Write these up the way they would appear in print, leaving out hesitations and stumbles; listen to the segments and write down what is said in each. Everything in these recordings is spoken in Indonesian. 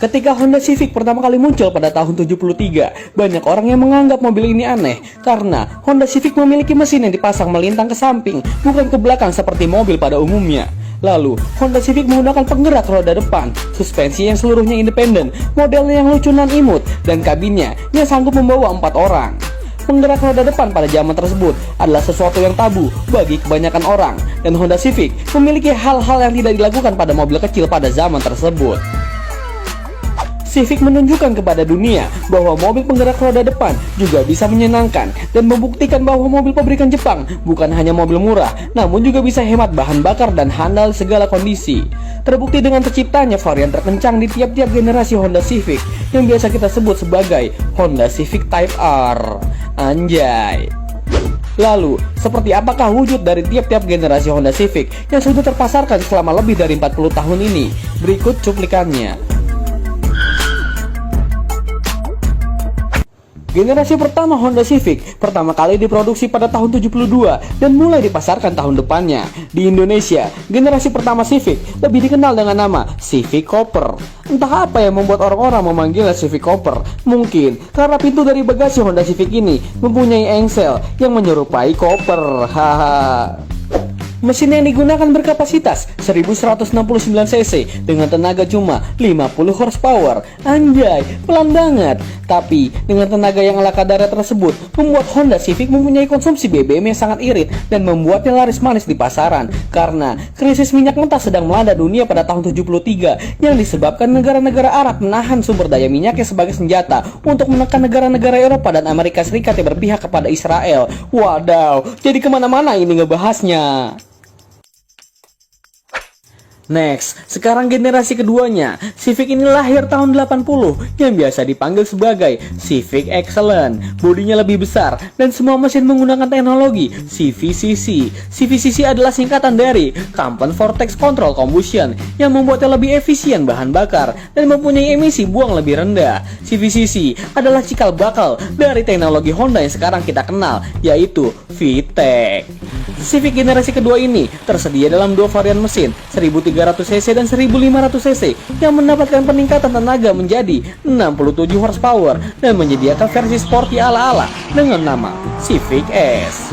Ketika Honda Civic pertama kali muncul pada tahun 73, banyak orang yang menganggap mobil ini aneh karena Honda Civic memiliki mesin yang dipasang melintang ke samping, bukan ke belakang seperti mobil pada umumnya. Lalu, Honda Civic menggunakan penggerak roda depan, suspensi yang seluruhnya independen, modelnya yang lucu nan imut, dan kabinnya yang sanggup membawa 4 orang. Penggerak roda depan pada zaman tersebut adalah sesuatu yang tabu bagi kebanyakan orang, dan Honda Civic memiliki hal-hal yang tidak dilakukan pada mobil kecil pada zaman tersebut. Civic menunjukkan kepada dunia bahwa mobil penggerak roda depan juga bisa menyenangkan dan membuktikan bahwa mobil pabrikan Jepang bukan hanya mobil murah, namun juga bisa hemat bahan bakar dan handal segala kondisi. Terbukti dengan terciptanya varian terkencang di tiap-tiap generasi Honda Civic yang biasa kita sebut sebagai Honda Civic Type R. Anjay. Lalu, seperti apakah wujud dari tiap-tiap generasi Honda Civic yang sudah terpasarkan selama lebih dari 40 tahun ini? Berikut cuplikannya. Generasi pertama Honda Civic pertama kali diproduksi pada tahun 72 dan mulai dipasarkan tahun depannya. Di Indonesia, generasi pertama Civic lebih dikenal dengan nama Civic Cooper. Entah apa yang membuat orang-orang memanggilnya Civic Cooper. Mungkin karena pintu dari bagasi Honda Civic ini mempunyai engsel yang menyerupai koper. Haha. Mesin yang digunakan berkapasitas 1169 cc dengan tenaga cuma 50 horsepower. Anjay, pelan banget. Tapi dengan tenaga yang ala kadarnya tersebut membuat Honda Civic mempunyai konsumsi BBM yang sangat irit dan membuatnya laris manis di pasaran karena krisis minyak mentah sedang melanda dunia pada tahun 73 yang disebabkan negara-negara Arab menahan sumber daya minyaknya sebagai senjata untuk menekan negara-negara Eropa dan Amerika Serikat yang berpihak kepada Israel. Wadaw, jadi kemana-mana ini ngebahasnya. Next, sekarang generasi keduanya. Civic ini lahir tahun 80 yang biasa dipanggil sebagai Civic Excellent. Bodinya lebih besar dan semua mesin menggunakan teknologi CVCC. CVCC adalah singkatan dari Compound Vortex Control Combustion yang membuatnya lebih efisien bahan bakar dan mempunyai emisi buang lebih rendah. CVCC adalah cikal bakal dari teknologi Honda yang sekarang kita kenal, yaitu VTEC. Civic generasi kedua ini tersedia dalam dua varian mesin 1300cc dan 1500cc yang mendapatkan peningkatan tenaga menjadi 67 horsepower dan menyediakan versi sporty ala-ala dengan nama Civic S.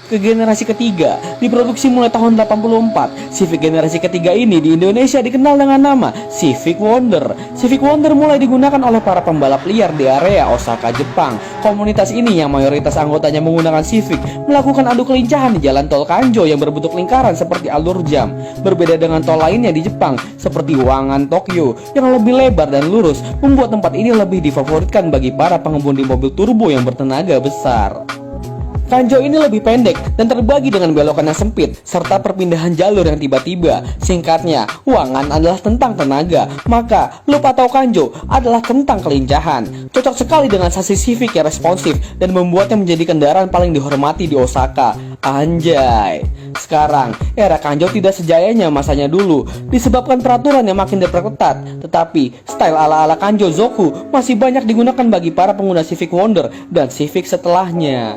Ke generasi ketiga, diproduksi mulai tahun 84. Civic generasi ketiga ini di Indonesia dikenal dengan nama Civic Wonder. Civic Wonder mulai digunakan oleh para pembalap liar di area Osaka, Jepang. Komunitas ini yang mayoritas anggotanya menggunakan Civic melakukan adu kelincahan di jalan tol Kanjo yang berbentuk lingkaran seperti alur jam. Berbeda dengan tol lainnya di Jepang seperti Wangan, Tokyo yang lebih lebar dan lurus, membuat tempat ini lebih difavoritkan bagi para pengemudi mobil turbo yang bertenaga besar. Kanjo ini lebih pendek dan terbagi dengan belokan yang sempit serta perpindahan jalur yang tiba-tiba. Singkatnya, Wangan adalah tentang tenaga, maka loop atau Kanjo adalah tentang kelincahan. Cocok sekali dengan sasis Civic yang responsif dan membuatnya menjadi kendaraan paling dihormati di Osaka. Anjay. Sekarang, era Kanjo tidak sejayanya masanya dulu disebabkan peraturan yang makin diperketat. Tetapi, style ala-ala Kanjo Zoku masih banyak digunakan bagi para pengguna Civic Wonder dan Civic setelahnya.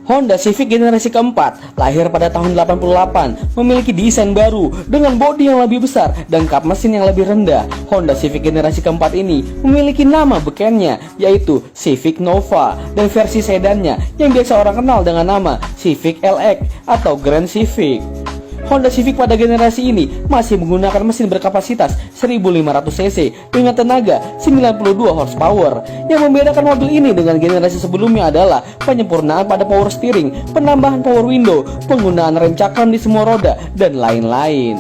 Honda Civic generasi keempat lahir pada tahun 88, memiliki desain baru dengan bodi yang lebih besar dan kap mesin yang lebih rendah. Honda Civic generasi keempat ini memiliki nama bekennya, yaitu Civic Nova, dan versi sedannya yang biasa orang kenal dengan nama Civic LX atau Grand Civic. Honda Civic pada generasi ini masih menggunakan mesin berkapasitas 1500cc dengan tenaga 92 horsepower. Yang membedakan mobil ini dengan generasi sebelumnya adalah penyempurnaan pada power steering, penambahan power window, penggunaan rem cakram di semua roda, dan lain-lain.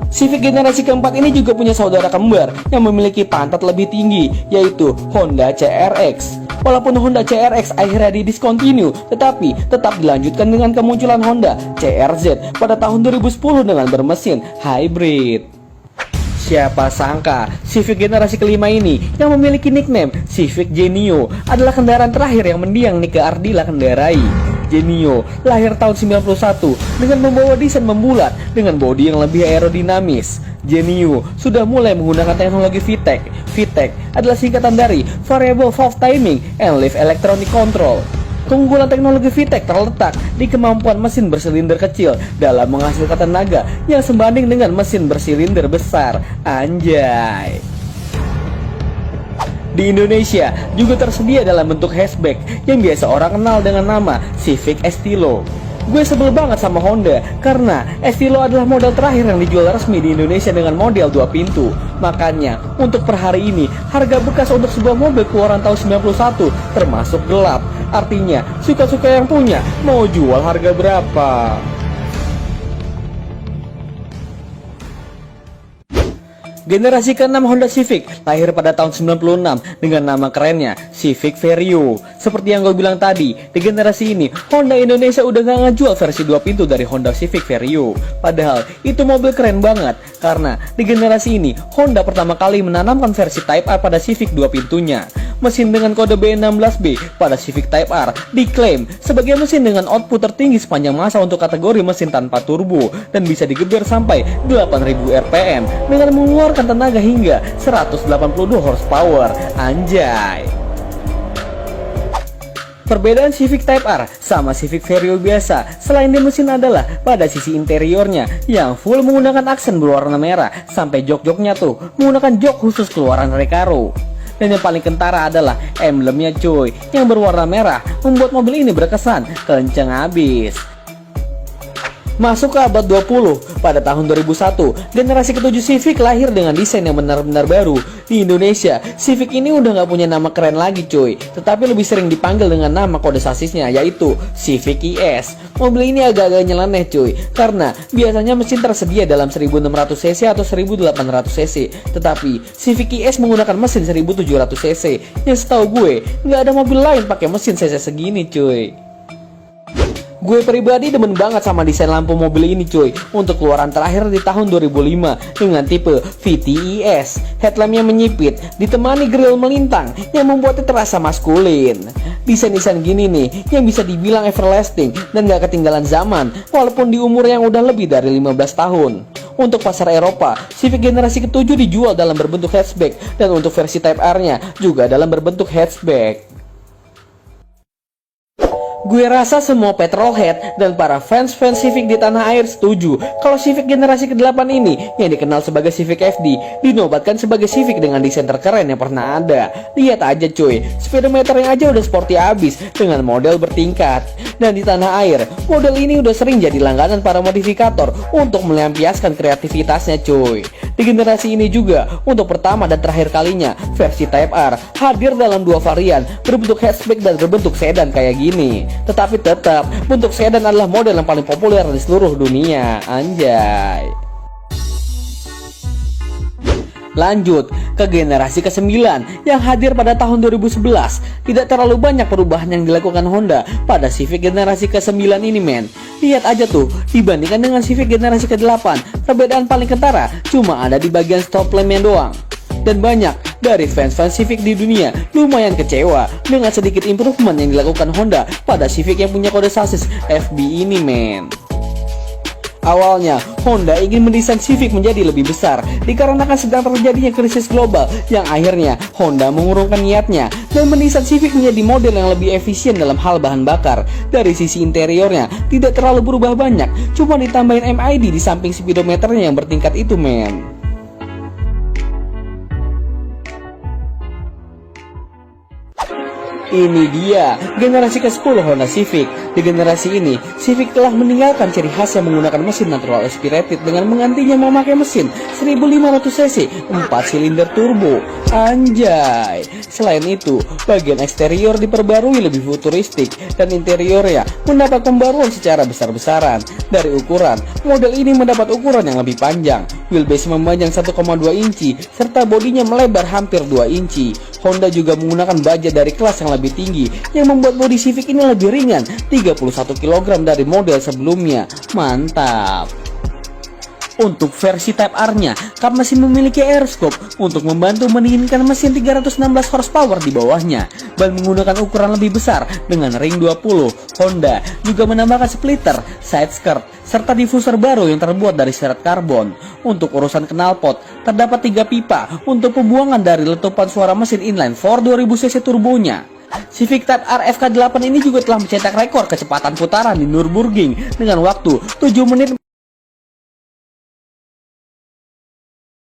Civic generasi keempat ini juga punya saudara kembar yang memiliki pantat lebih tinggi, yaitu Honda CRX. Walaupun Honda CRX akhirnya didiscontinue, tetapi tetap dilanjutkan dengan kemunculan Honda CRZ pada tahun 2010 dengan bermesin hybrid. Siapa sangka Civic generasi kelima ini yang memiliki nickname Civic Genio adalah kendaraan terakhir yang mendiang Nike Ardilla kendarai. Genio lahir tahun 91 dengan membawa desain membulat dengan bodi yang lebih aerodinamis. Genio sudah mulai menggunakan teknologi VTEC. VTEC adalah singkatan dari Variable Valve Timing and Leaf Electronic Control. Keunggulan teknologi VTEC terletak di kemampuan mesin bersilinder kecil dalam menghasilkan tenaga yang sebanding dengan mesin bersilinder besar. Anjay. Di Indonesia juga tersedia dalam bentuk hatchback yang biasa orang kenal dengan nama Civic Estilo. Gue sebel banget sama Honda karena Estilo adalah model terakhir yang dijual resmi di Indonesia dengan model 2 pintu. Makanya untuk per hari ini harga bekas untuk sebuah mobil keluaran tahun 91 termasuk gelap. Artinya suka-suka yang punya mau jual harga berapa. Generasi ke-6 Honda Civic lahir pada tahun 96 dengan nama kerennya Civic Vario. Seperti yang gue bilang tadi, di generasi ini Honda Indonesia udah gak ngejual versi 2 pintu dari Honda Civic Vario. Padahal itu mobil keren banget karena di generasi ini Honda pertama kali menanamkan versi Type R pada Civic 2 pintunya. Mesin dengan kode B16B pada Civic Type R diklaim sebagai mesin dengan output tertinggi sepanjang masa untuk kategori mesin tanpa turbo dan bisa digeber sampai 8000 rpm dengan mengeluarkan tenaga hingga 182 horsepower. Anjay. Perbedaan Civic Type R sama Civic Vario biasa selain di mesin adalah pada sisi interiornya yang full menggunakan aksen berwarna merah sampai jok-joknya tuh menggunakan jok khusus keluaran Recaro. Dan yang paling kentara adalah emblemnya cuy yang berwarna merah membuat mobil ini berkesan kenceng abis. Masuk ke abad 20, pada tahun 2001, generasi ke-7 Civic lahir dengan desain yang benar-benar baru. Di Indonesia, Civic ini udah gak punya nama keren lagi cuy, tetapi lebih sering dipanggil dengan nama kode sasisnya yaitu Civic ES. Mobil ini agak-agak nyeleneh cuy, karena biasanya mesin tersedia dalam 1600cc atau 1800cc, tetapi Civic ES menggunakan mesin 1700cc, yang setahu gue gak ada mobil lain pakai mesin cc segini cuy. Gue pribadi demen banget sama desain lampu mobil ini cuy untuk keluaran terakhir di tahun 2005 dengan tipe VTES. Headlampnya menyipit ditemani grill melintang yang membuatnya terasa maskulin. Desain-desain gini nih yang bisa dibilang everlasting dan gak ketinggalan zaman walaupun di umur yang udah lebih dari 15 tahun. Untuk pasar Eropa, Civic generasi ke-7 dijual dalam berbentuk hatchback dan untuk versi Type R-nya juga dalam berbentuk hatchback. Gue rasa semua petrolhead dan para fans Civic di tanah air setuju kalau Civic generasi ke-8 ini yang dikenal sebagai Civic FD dinobatkan sebagai Civic dengan desain terkeren yang pernah ada. Lihat aja cuy, speedometernya aja udah sporty abis dengan model bertingkat. Dan di tanah air, model ini udah sering jadi langganan para modifikator untuk melampiaskan kreativitasnya cuy. Di generasi ini juga, untuk pertama dan terakhir kalinya, versi Type R hadir dalam 2 varian berbentuk hatchback dan berbentuk sedan kayak gini. Tetapi tetap, bentuk sedan adalah model yang paling populer di seluruh dunia. Anjay. Lanjut ke generasi ke-9 yang hadir pada tahun 2011. Tidak terlalu banyak perubahan yang dilakukan Honda pada Civic generasi ke-9 ini men. Lihat aja tuh, dibandingkan dengan Civic generasi ke-8, perbedaan paling kentara cuma ada di bagian stop lampnya doang. Dan banyak dari fans Civic di dunia lumayan kecewa dengan sedikit improvement yang dilakukan Honda pada Civic yang punya kode sasis FB ini men. Awalnya, Honda ingin mendesain Civic menjadi lebih besar dikarenakan sedang terjadinya krisis global yang akhirnya Honda mengurungkan niatnya dan mendesain Civic menjadi model yang lebih efisien dalam hal bahan bakar. Dari sisi interiornya tidak terlalu berubah banyak, cuma ditambahin MID di samping speedometernya yang bertingkat itu men. Ini dia generasi ke-10 Honda Civic. Di generasi ini, Civic telah meninggalkan ciri khas yang menggunakan mesin natural aspirated dengan menggantinya memakai mesin 1500cc 4 silinder turbo. Anjay. Selain itu, bagian eksterior diperbarui lebih futuristik dan interiornya mendapat pembaruan secara besar-besaran. Dari ukuran, model ini mendapat ukuran yang lebih panjang, wheelbase memanjang 1,2 inci serta bodinya melebar hampir 2 inci. Honda juga menggunakan baja dari kelas yang lebih tinggi yang membuat bodi Civic ini lebih ringan 31 kg dari model sebelumnya. Mantap. Untuk versi Type R-nya, kap mesin memiliki air scope untuk membantu mendinginkan mesin 316 horsepower di bawahnya. Ban menggunakan ukuran lebih besar dengan ring 20. Honda juga menambahkan splitter, side skirt, serta diffuser baru yang terbuat dari serat karbon. Untuk urusan knalpot, terdapat 3 pipa untuk pembuangan dari letupan suara mesin inline 4 2000cc turbonya. Civic Type R FK8 ini juga telah mencetak rekor kecepatan putaran di Nürburgring dengan waktu 7 menit